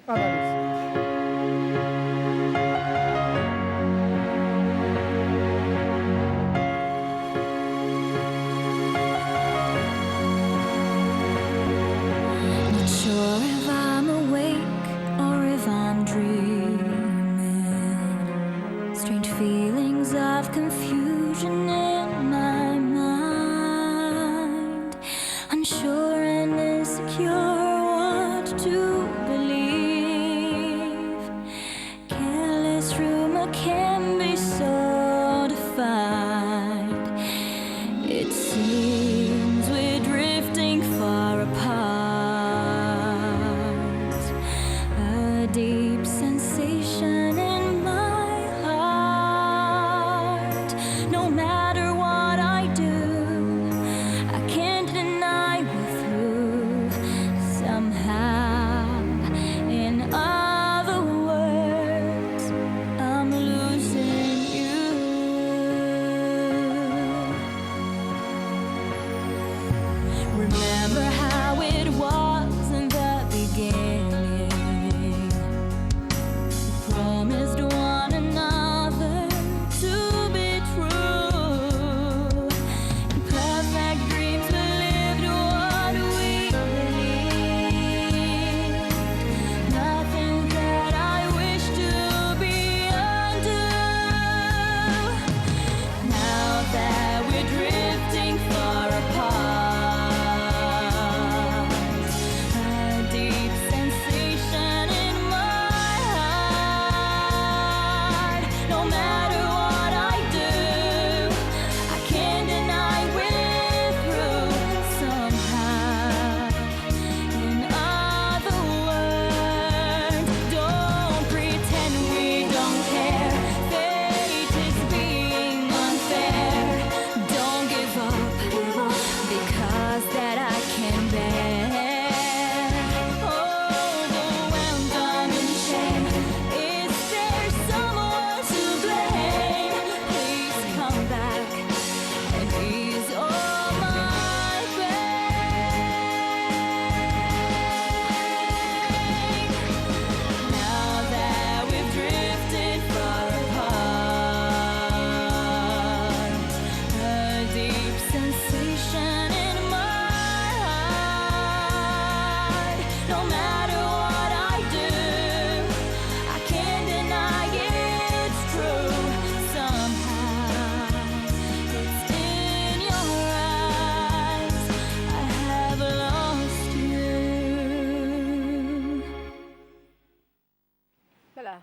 cada vez. Not sure if I'm awake or if I'm dreaming. Strange feelings of confusion in my mind. Unsure and insecure what to believe. Careless rumor can be so defined. It seems we're drifting far apart. A deep sensation in my heart. No matter what I do, I can't deny we're through somehow. In other words, I'm losing you. Remember how it was in the beginning. We promised one another to be true. In perfect dreams we lived what we believed. Nothing that I wish to be undue. Now that we're drifting far apart, a deep sensation in my heart. No matter what I do, I can't deny we're through somehow. In other words, don't pretend we don't care. Fate is being unfair. Don't give up, because that I can bear. Overwhelmed, I'm in shame. Is there someone to blame? Please come back and ease all my pain. Now that we've drifted far apart, a deep sensation in my heart. No matter what I do, I can't deny it's true. Somehow, it's in your eyes. I have lost you. Voilà.